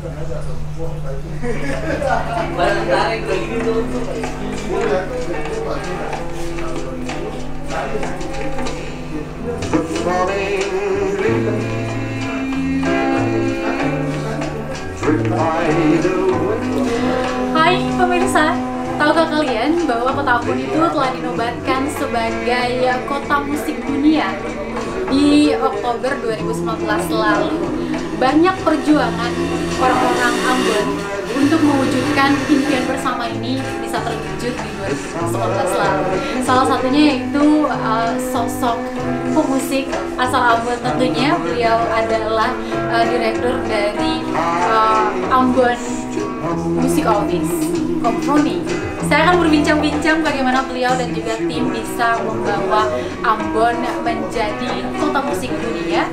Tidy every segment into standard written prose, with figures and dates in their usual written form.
Barang tarik kayak gini tuh. Hai pemirsa, tahukah kalian bahwa kota Ambon itu telah dinobatkan sebagai kota musik dunia di Oktober 2019 lalu? Banyak perjuangan orang-orang Ambon untuk mewujudkan impian bersama ini bisa terwujud di 2019 lalu. Salah satunya yaitu sosok pemusik asal Ambon tentunya. Beliau adalah direktur dari Ambon Music Office, Om Roni. Saya akan berbincang-bincang bagaimana beliau dan juga tim bisa membawa Ambon menjadi kota musik dunia.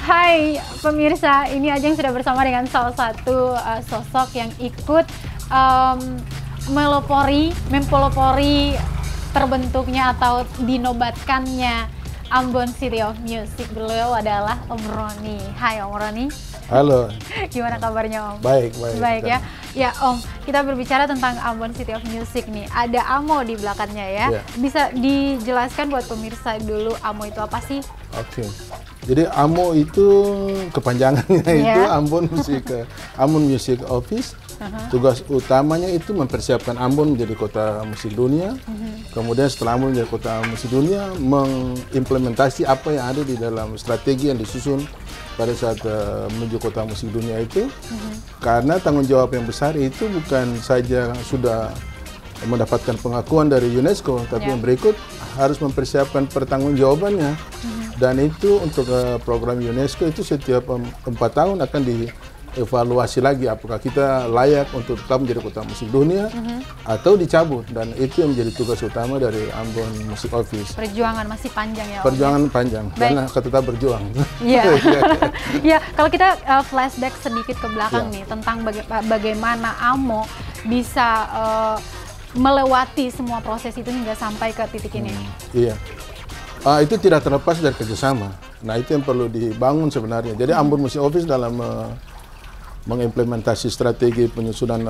Hai pemirsa, ini Ajeng sudah bersama dengan salah satu sosok yang ikut mempelopori terbentuknya atau dinobatkannya Ambon City of Music. Beliau adalah Om Roni. Hai Om Roni. Halo. Gimana kabarnya Om? Baik. Baik ya. Ya Om, kita berbicara tentang Ambon City of Music nih. Ada AMO di belakangnya ya. Bisa dijelaskan buat pemirsa dulu AMO itu apa sih? Oke. Jadi AMO itu kepanjangannya itu Ambon Music Office. Tugas utamanya itu mempersiapkan Ambon menjadi kota musik dunia. Kemudian setelah Ambon menjadi kota musik dunia, mengimplementasi apa yang ada di dalam strategi yang disusun pada saat menuju kota musik dunia itu. Karena tanggung jawab yang besar itu bukan saja sudah mendapatkan pengakuan dari UNESCO, tapi yang berikut harus mempersiapkan pertanggungjawabannya. Dan itu untuk program UNESCO itu setiap 4 tahun akan dievaluasi lagi apakah kita layak untuk tetap menjadi kota musik dunia atau dicabut, dan itu yang menjadi tugas utama dari Ambon Music Office. Perjuangan masih panjang ya Om? Perjuangan panjang, karena tetap berjuang. Iya. Ya, kalau kita flashback sedikit ke belakang nih tentang bagaimana AMO bisa melewati semua proses itu hingga sampai ke titik ini. Iya. Itu tidak terlepas dari kerjasama. Nah, itu yang perlu dibangun sebenarnya. Jadi Ambon Music Office dalam mengimplementasi strategi penyusunan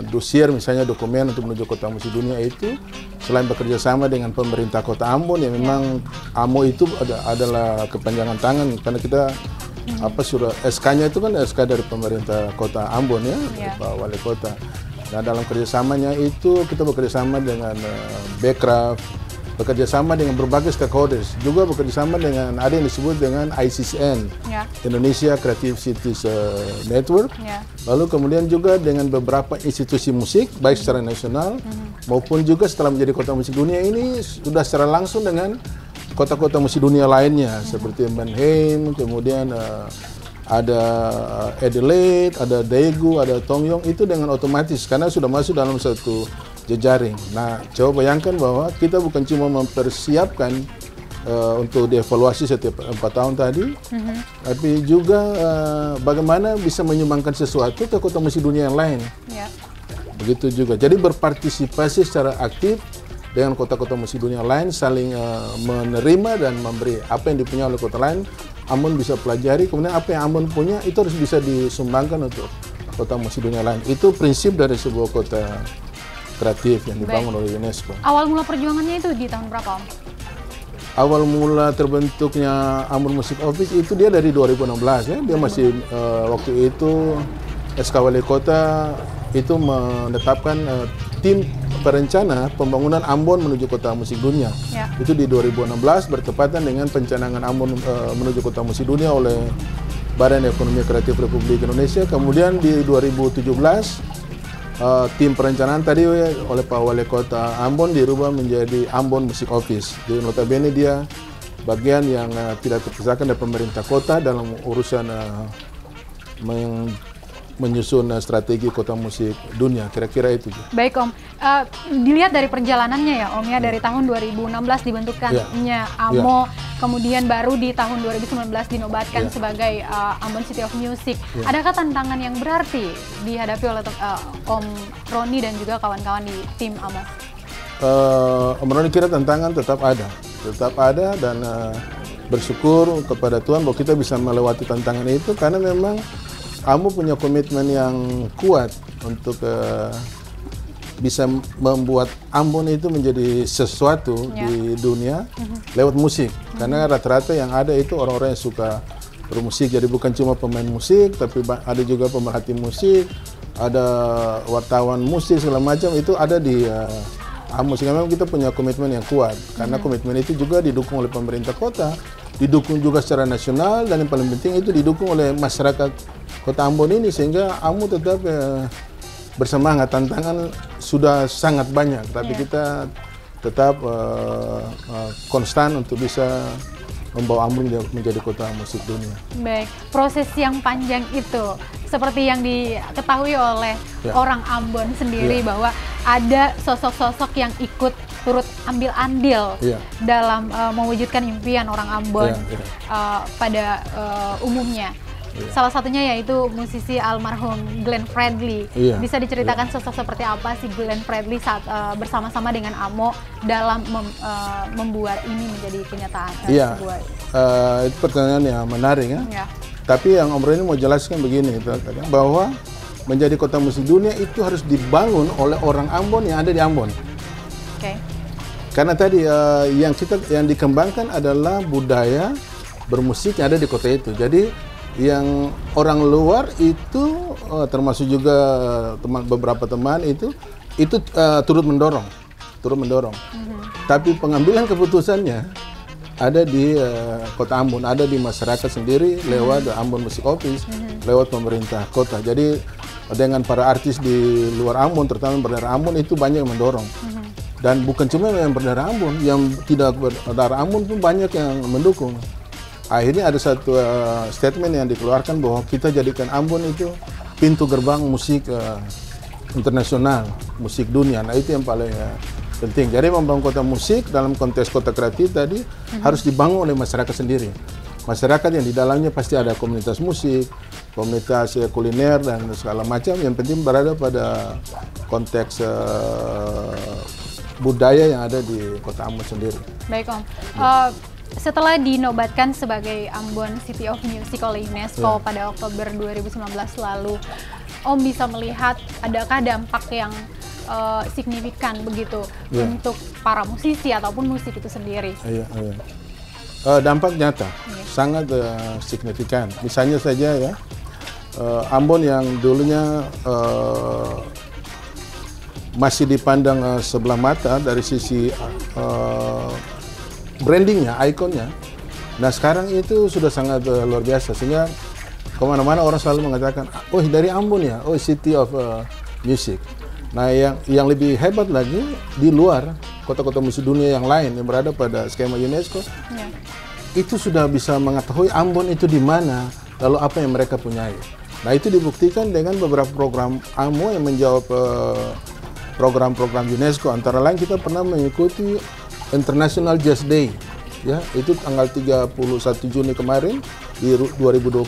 dosier, misalnya dokumen untuk menuju kota musik dunia itu, selain bekerja sama dengan pemerintah kota Ambon, yang memang AMO itu adalah kepanjangan tangan, karena kita surat SK-nya itu kan SK dari pemerintah kota Ambon ya, Pak Wali Kota. Nah, dalam kerjasamanya itu kita bekerjasama dengan Bekraf, bekerjasama dengan berbagai stakeholders, juga bekerjasama dengan ada yang disebut dengan ICCN, Indonesia Creative Cities Network, lalu kemudian juga dengan beberapa institusi musik, baik secara nasional maupun juga setelah menjadi kota musik dunia ini sudah secara langsung dengan kota-kota musik dunia lainnya, seperti Mannheim, kemudian ada Adelaide, ada Daegu, ada Tongyong, itu dengan otomatis karena sudah masuk dalam satu jejaring. Nah, coba bayangkan bahwa kita bukan cuma mempersiapkan untuk dievaluasi setiap 4 tahun tadi, tapi juga bagaimana bisa menyumbangkan sesuatu ke kota musik dunia yang lain. Begitu juga. Jadi berpartisipasi secara aktif dengan kota-kota musik dunia lain, saling menerima dan memberi apa yang dipunyai oleh kota lain. Ambon bisa pelajari, kemudian apa yang Ambon punya itu harus bisa disumbangkan untuk kota musik dunia lain. Itu prinsip dari sebuah kota kreatif yang dibangun oleh UNESCO. Awal mula perjuangannya itu di tahun berapa Om? Awal mula terbentuknya Ambon Music Office itu dia dari 2016 ya. Dia masih waktu itu SK Wali Kota itu menetapkan tim perencana pembangunan Ambon menuju kota musik dunia. Itu di 2016 bertepatan dengan pencanangan Ambon menuju kota musik dunia oleh Badan Ekonomi Kreatif Republik Indonesia. Kemudian di 2017 tim perencanaan tadi oleh Pak Wali Kota Ambon dirubah menjadi Ambon Music Office. Jadi notabene dia bagian yang tidak terpisahkan dari pemerintah kota dalam urusan menyusun strategi kota musik dunia, kira-kira itu. Baik Om, dilihat dari perjalanannya ya Om ya, dari tahun 2016 dibentukkannya AMO, kemudian baru di tahun 2019 dinobatkan sebagai Ambon City of Music. Adakah tantangan yang berarti dihadapi oleh Om Roni dan juga kawan-kawan di tim AMO? Om Roni kira tantangan tetap ada dan bersyukur kepada Tuhan bahwa kita bisa melewati tantangan itu karena memang AMO punya komitmen yang kuat untuk bisa membuat Ambon itu menjadi sesuatu di dunia lewat musik. Karena rata-rata yang ada itu orang-orang yang suka bermusik, jadi bukan cuma pemain musik, tapi ada juga pemerhati musik, ada wartawan musik segala macam, itu ada di AMO. Sehingga memang kita punya komitmen yang kuat, karena komitmen itu juga didukung oleh pemerintah kota, didukung juga secara nasional, dan yang paling penting itu didukung oleh masyarakat Kota Ambon ini, sehingga AMO tetap bersemangat. Tantangan sudah sangat banyak, tapi kita tetap konstan untuk bisa membawa Ambon menjadi kota musik dunia. Baik, proses yang panjang itu seperti yang diketahui oleh orang Ambon sendiri bahwa ada sosok-sosok yang ikut turut ambil andil dalam mewujudkan impian orang Ambon pada umumnya. Salah satunya yaitu musisi almarhum Glenn Fredly. Bisa diceritakan sosok seperti apa sih Glenn Fredly saat bersama-sama dengan AMO dalam membuat ini menjadi kenyataan? Itu pertanyaan yang menarik ya. Tapi yang Om Roni mau jelaskan begini, bahwa menjadi kota musik dunia itu harus dibangun oleh orang Ambon yang ada di Ambon. Karena tadi yang dikembangkan adalah budaya bermusik yang ada di kota itu. Jadi yang orang luar itu termasuk juga beberapa teman itu turut mendorong. Tapi pengambilan keputusannya ada di kota Ambon, ada di masyarakat sendiri lewat Ambon Music Office, lewat pemerintah kota. Jadi dengan para artis di luar Ambon, terutama berdarah Ambon, itu banyak yang mendorong. Dan bukan cuma yang berdarah Ambon, yang tidak berdarah Ambon pun banyak yang mendukung. Akhirnya ada satu statement yang dikeluarkan bahwa kita jadikan Ambon itu pintu gerbang musik internasional, musik dunia. Nah, itu yang paling penting. Jadi membangun kota musik dalam konteks kota kreatif tadi harus dibangun oleh masyarakat sendiri. Masyarakat yang di dalamnya pasti ada komunitas musik, komunitas kuliner dan segala macam. Yang penting berada pada konteks budaya yang ada di kota Ambon sendiri. Baik Om. Setelah dinobatkan sebagai Ambon City of Music oleh UNESCO pada Oktober 2019 lalu, Om bisa melihat adakah dampak yang signifikan begitu untuk para musisi ataupun musik itu sendiri? Dampak nyata, sangat signifikan. Misalnya saja ya, Ambon yang dulunya masih dipandang sebelah mata dari sisi brandingnya, ikonnya. Nah sekarang itu sudah sangat luar biasa, sehingga kemana-mana orang selalu mengatakan, oh dari Ambon ya, oh City of Music. Nah yang lebih hebat lagi, di luar kota-kota musik dunia yang lain yang berada pada skema UNESCO, itu sudah bisa mengetahui Ambon itu di mana, lalu apa yang mereka punyai. Nah itu dibuktikan dengan beberapa program AMO yang menjawab program-program UNESCO. Antara lain kita pernah mengikuti International Jazz Day, ya itu tanggal 31 Juni kemarin di 2020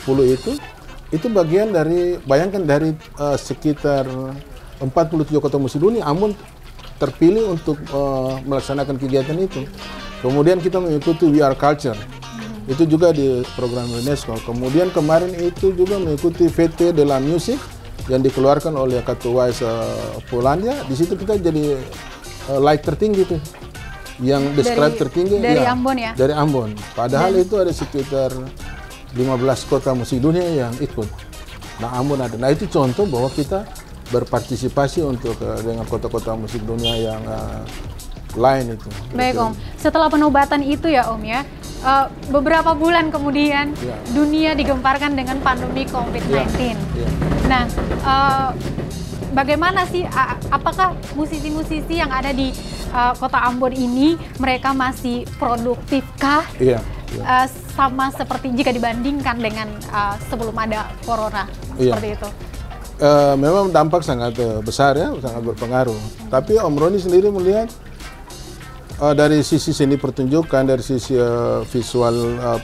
itu bagian dari, bayangkan dari sekitar 47 kota musik dunia, Ambon terpilih untuk melaksanakan kegiatan itu. Kemudian kita mengikuti We Are Culture, itu juga di program UNESCO. Kemudian kemarin itu juga mengikuti VT de la Music yang dikeluarkan oleh Ketua Polandia. Di situ kita jadi like tertinggi tuh. Yang describe tertinggi dari Ambon ya? Dari Ambon. Padahal itu ada sekitar 15 kota musik dunia yang ikut. Nah Ambon ada. Nah itu contoh bahwa kita berpartisipasi untuk dengan kota-kota musik dunia yang lain itu. Baik Om, setelah penobatan itu ya Om ya, beberapa bulan kemudian dunia digemparkan dengan pandemi COVID-19. Nah, bagaimana sih, apakah musisi-musisi yang ada di kota Ambon ini mereka masih produktifkah? Sama seperti jika dibandingkan dengan sebelum ada corona, seperti itu? Memang dampak sangat besar ya, sangat berpengaruh. Tapi Om Roni sendiri melihat dari sisi seni pertunjukan, dari sisi visual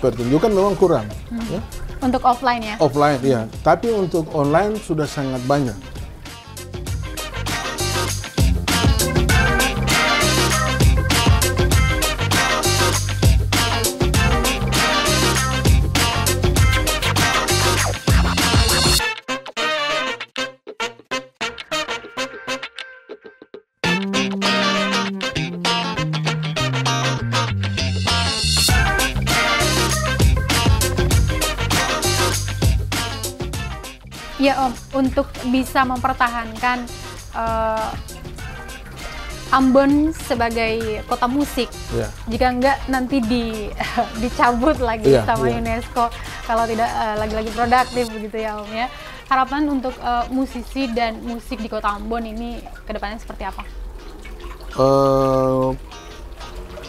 pertunjukan memang kurang. Ya. Untuk offline ya? Offline, iya. Tapi untuk online sudah sangat banyak. Ya Om, untuk bisa mempertahankan Ambon sebagai kota musik, jika enggak nanti dicabut lagi sama UNESCO kalau tidak lagi-lagi produktif begitu ya Om ya. Harapan untuk musisi dan musik di kota Ambon ini kedepannya seperti apa?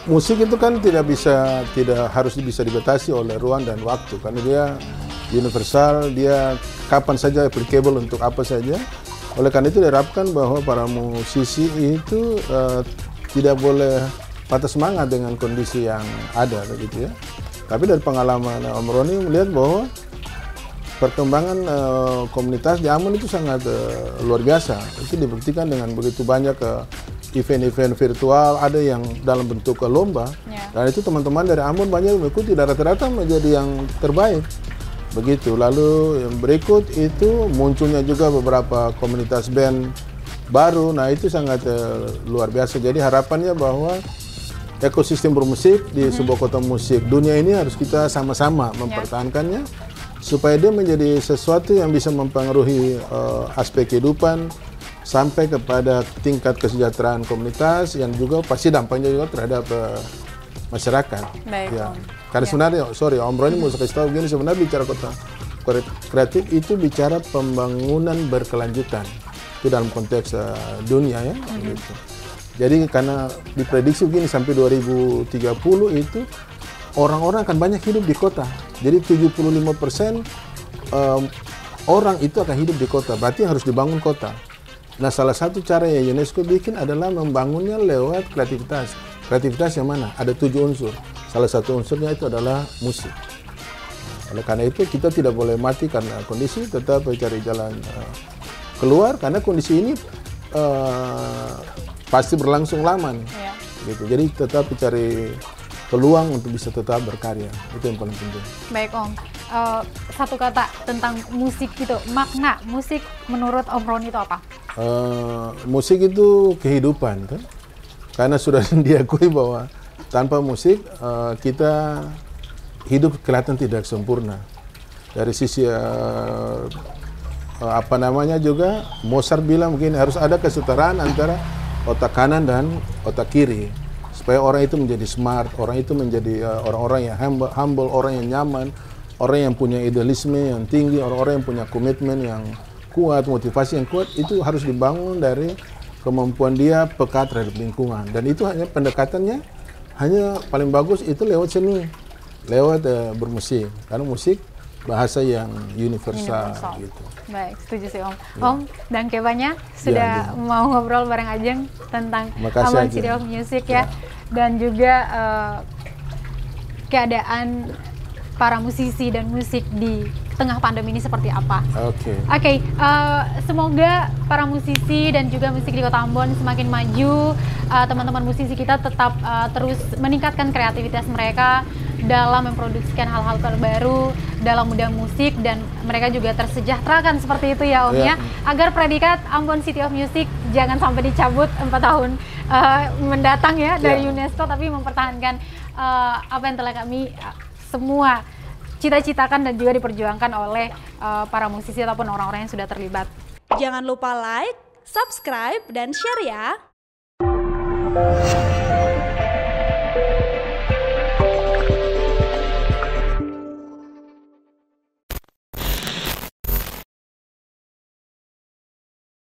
Musik itu kan tidak harus bisa dibatasi oleh ruang dan waktu, karena dia universal, dia kapan saja applicable untuk apa saja. Oleh karena itu diharapkan bahwa para musisi itu tidak boleh patah semangat dengan kondisi yang ada begitu ya. Tapi dari pengalaman Om Roni melihat bahwa perkembangan komunitas di Ambon itu sangat luar biasa. Itu dibuktikan dengan begitu banyak event-event virtual, ada yang dalam bentuk lomba. Dan itu teman-teman dari Ambon banyak mengikuti, rata-rata menjadi yang terbaik. Begitu. Lalu yang berikut itu munculnya juga beberapa komunitas band baru. Nah itu sangat luar biasa. Jadi harapannya bahwa ekosistem bermusik di sebuah kota musik dunia ini harus kita sama-sama mempertahankannya, supaya dia menjadi sesuatu yang bisa mempengaruhi aspek kehidupan sampai kepada tingkat kesejahteraan komunitas, yang juga pasti dampaknya juga terhadap masyarakat. Baik, ya. Karena sebenarnya, Om Roni mau kasih tahu begini, sebenarnya bicara kota kreatif itu bicara pembangunan berkelanjutan. Itu dalam konteks dunia ya. Gitu. Jadi karena diprediksi begini sampai 2030 itu orang-orang akan banyak hidup di kota. Jadi 75% orang itu akan hidup di kota, berarti harus dibangun kota. Nah salah satu cara yang UNESCO bikin adalah membangunnya lewat kreativitas. Kreativitas yang mana? Ada 7 unsur. Salah satu unsurnya itu adalah musik. Oleh karena itu kita tidak boleh mati karena kondisi, tetap cari jalan keluar, karena kondisi ini pasti berlangsung lama nih. Gitu. Jadi tetap cari peluang untuk bisa tetap berkarya. Itu yang paling penting. Baik Om, satu kata tentang musik itu, makna musik menurut Om Roni itu apa? Musik itu kehidupan kan? Karena sudah diakui bahwa tanpa musik kita hidup kelihatan tidak sempurna. Dari sisi apa namanya juga, Mozart bilang begini, harus ada kesetaraan antara otak kanan dan otak kiri, supaya orang itu menjadi smart, orang itu menjadi orang-orang yang humble, orang yang nyaman, orang yang punya idealisme yang tinggi, orang-orang yang punya komitmen yang kuat, motivasi yang kuat. Itu harus dibangun dari kemampuan dia peka terhadap lingkungan, dan itu hanya pendekatannya hanya paling bagus itu lewat seni, lewat bermusik, karena musik bahasa yang universal. Gitu. Baik, setuju sih Om. Om, danke banyak sudah mau ngobrol bareng Ajeng tentang Ambon City of Music ya. Dan juga keadaan para musisi dan musik di tengah pandemi ini seperti apa. Oke, semoga para musisi dan juga musik di Kota Ambon semakin maju. Teman-teman musisi kita tetap terus meningkatkan kreativitas mereka dalam memproduksikan hal-hal terbaru dalam bidang musik, dan mereka juga tersejahterakan seperti itu ya Om ya. Agar predikat Ambon City of Music jangan sampai dicabut 4 tahun mendatang ya dari UNESCO, tapi mempertahankan apa yang telah kami semua cita-citakan dan juga diperjuangkan oleh para musisi ataupun orang-orang yang sudah terlibat. Jangan lupa like, subscribe, dan share ya.